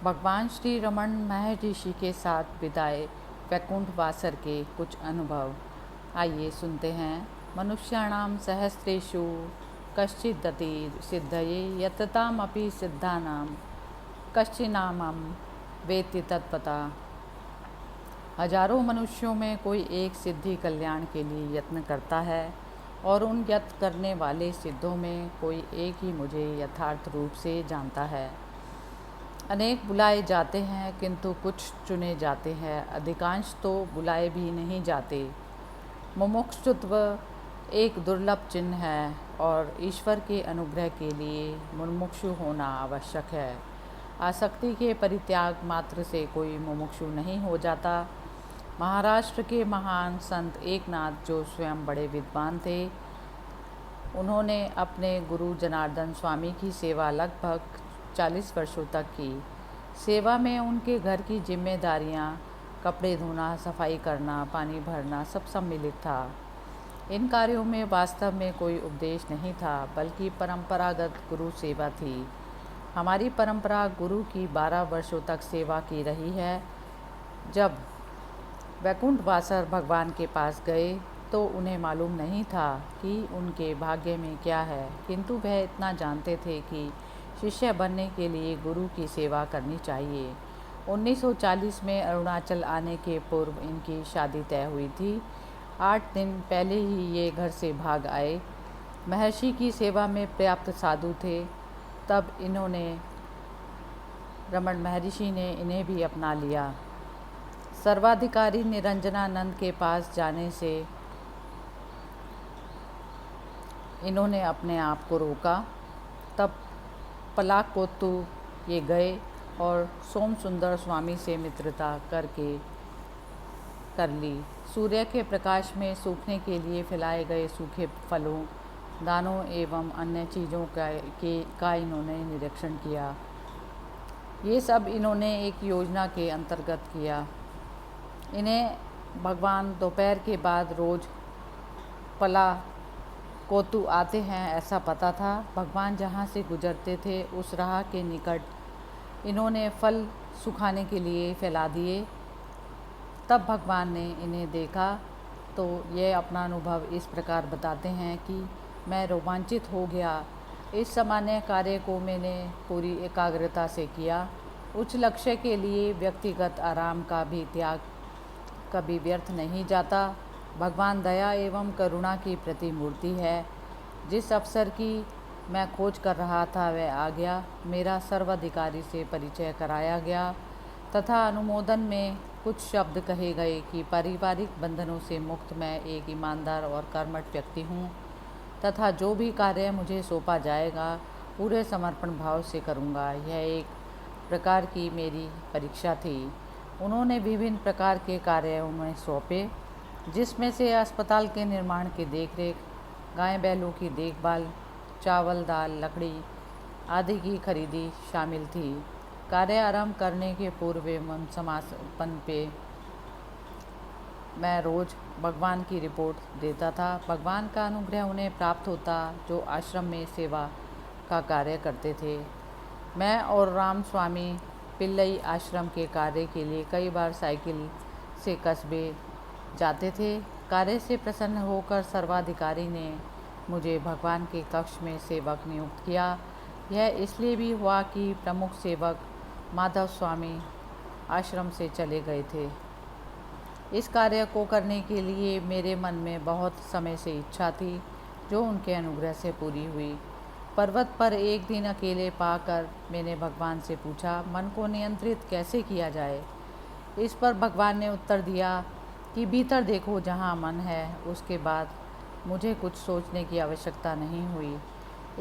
भगवान श्री रमन महर्षि के साथ बिताए वैकुंठ वासर के कुछ अनुभव। आइए सुनते हैं। मनुष्याणां सहस्रेषु कश्चिदति सिद्धये यततामपि सिद्धानां कश्चिन्नामं वेत्ति तत्पता। हजारों मनुष्यों में कोई एक सिद्धि कल्याण के लिए यत्न करता है और उन यत्न करने वाले सिद्धों में कोई एक ही मुझे यथार्थ रूप से जानता है। अनेक बुलाए जाते हैं किंतु कुछ चुने जाते हैं, अधिकांश तो बुलाए भी नहीं जाते। मुमुक्षुत्व एक दुर्लभ चिन्ह है और ईश्वर के अनुग्रह के लिए मुमुक्षु होना आवश्यक है। आसक्ति के परित्याग मात्र से कोई मुमुक्षु नहीं हो जाता। महाराष्ट्र के महान संत एकनाथ, जो स्वयं बड़े विद्वान थे, उन्होंने अपने गुरु जनार्दन स्वामी की सेवा लगभग 40 वर्षों तक की। सेवा में उनके घर की जिम्मेदारियां, कपड़े धोना, सफाई करना, पानी भरना सब सम्मिलित था। इन कार्यों में वास्तव में कोई उपदेश नहीं था, बल्कि परंपरागत गुरु सेवा थी। हमारी परंपरा गुरु की 12 वर्षों तक सेवा की रही है। जब वैकुंठ वासर भगवान के पास गए तो उन्हें मालूम नहीं था कि उनके भाग्य में क्या है, किंतु वह इतना जानते थे कि शिष्य बनने के लिए गुरु की सेवा करनी चाहिए। 1940 में अरुणाचल आने के पूर्व इनकी शादी तय हुई थी। 8 दिन पहले ही ये घर से भाग आए। महर्षि की सेवा में पर्याप्त साधु थे। तब रमन महर्षि ने इन्हें भी अपना लिया। सर्वाधिकारी निरंजनानंद के पास जाने से इन्होंने अपने आप को रोका। तब पलाकोत्तु ये गए और सोम सुंदर स्वामी से मित्रता कर ली। सूर्य के प्रकाश में सूखने के लिए फैलाए गए सूखे फलों, दानों एवं अन्य चीज़ों का इन्होंने निरीक्षण किया। ये सब इन्होंने एक योजना के अंतर्गत किया। इन्हें भगवान दोपहर के बाद रोज़ पलाकोत्तु आते हैं ऐसा पता था। भगवान जहाँ से गुजरते थे उस राह के निकट इन्होंने फल सुखाने के लिए फैला दिए। तब भगवान ने इन्हें देखा तो ये अपना अनुभव इस प्रकार बताते हैं कि मैं रोमांचित हो गया। इस सामान्य कार्य को मैंने पूरी एकाग्रता से किया। उच्च लक्ष्य के लिए व्यक्तिगत आराम का भी त्याग कभी व्यर्थ नहीं जाता। भगवान दया एवं करुणा की प्रतिमूर्ति है। जिस अवसर की मैं खोज कर रहा था वह आ गया। मेरा सर्वाधिकारी से परिचय कराया गया तथा अनुमोदन में कुछ शब्द कहे गए कि पारिवारिक बंधनों से मुक्त मैं एक ईमानदार और कर्मठ व्यक्ति हूँ तथा जो भी कार्य मुझे सौंपा जाएगा पूरे समर्पण भाव से करूँगा। यह एक प्रकार की मेरी परीक्षा थी। उन्होंने विभिन्न प्रकार के कार्यों में सौंपे, जिसमें से अस्पताल के निर्माण की देखरेख, गाय बैलों की देखभाल, चावल दाल लकड़ी आदि की खरीदी शामिल थी। कार्य आरंभ करने के पूर्व एवं समापन पे मैं रोज़ भगवान की रिपोर्ट देता था। भगवान का अनुग्रह उन्हें प्राप्त होता जो आश्रम में सेवा का कार्य करते थे। मैं और राम स्वामी पिल्लई आश्रम के कार्य के लिए कई बार साइकिल से कस्बे जाते थे। कार्य से प्रसन्न होकर सर्वाधिकारी ने मुझे भगवान के कक्ष में सेवक नियुक्त किया। यह इसलिए भी हुआ कि प्रमुख सेवक माधव स्वामी आश्रम से चले गए थे। इस कार्य को करने के लिए मेरे मन में बहुत समय से इच्छा थी, जो उनके अनुग्रह से पूरी हुई। पर्वत पर एक दिन अकेले पाकर मैंने भगवान से पूछा, मन को नियंत्रित कैसे किया जाए। इस पर भगवान ने उत्तर दिया कि भीतर देखो जहाँ मन है। उसके बाद मुझे कुछ सोचने की आवश्यकता नहीं हुई।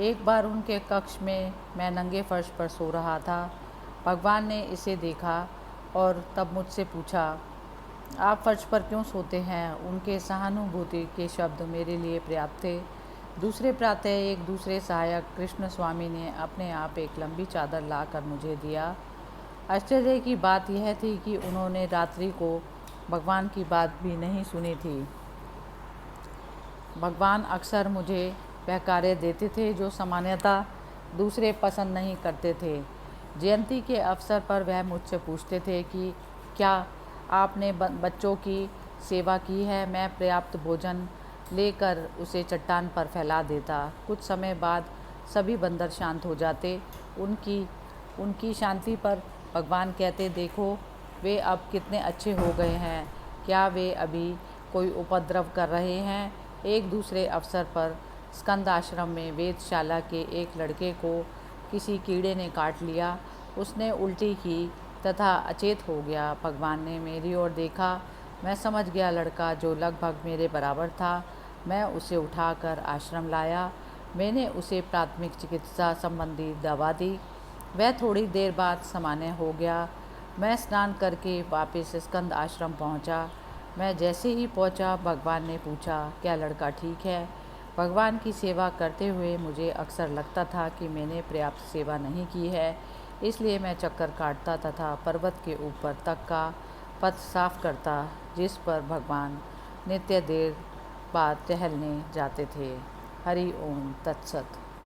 एक बार उनके कक्ष में मैं नंगे फर्श पर सो रहा था। भगवान ने इसे देखा और तब मुझसे पूछा, आप फर्श पर क्यों सोते हैं। उनके सहानुभूति के शब्द मेरे लिए पर्याप्त थे। दूसरे प्रातः एक दूसरे सहायक कृष्ण स्वामी ने अपने आप एक लंबी चादर लाकर मुझे दिया। आश्चर्य की बात यह थी कि उन्होंने रात्रि को भगवान की बात भी नहीं सुनी थी। भगवान अक्सर मुझे वह कार्य देते थे जो सामान्यतः दूसरे पसंद नहीं करते थे। जयंती के अवसर पर वह मुझसे पूछते थे कि क्या आपने बच्चों की सेवा की है। मैं पर्याप्त भोजन लेकर उसे चट्टान पर फैला देता। कुछ समय बाद सभी बंदर शांत हो जाते। उनकी उनकी शांति पर भगवान कहते, देखो वे अब कितने अच्छे हो गए हैं। क्या वे अभी कोई उपद्रव कर रहे हैं। एक दूसरे अवसर पर स्कंद आश्रम में वेदशाला के एक लड़के को किसी कीड़े ने काट लिया। उसने उल्टी की तथा अचेत हो गया। भगवान ने मेरी ओर देखा। मैं समझ गया लड़का जो लगभग मेरे बराबर था। मैं उसे उठाकर आश्रम लाया। मैंने उसे प्राथमिक चिकित्सा संबंधी दवा दी। वह थोड़ी देर बाद सामान्य हो गया। मैं स्नान करके वापस स्कंद आश्रम पहुंचा। मैं जैसे ही पहुंचा, भगवान ने पूछा, क्या लड़का ठीक है। भगवान की सेवा करते हुए मुझे अक्सर लगता था कि मैंने पर्याप्त सेवा नहीं की है। इसलिए मैं चक्कर काटता तथा पर्वत के ऊपर तक का पथ साफ करता जिस पर भगवान नित्य देर बाद टहलने जाते थे। हरि ओम तत्सत।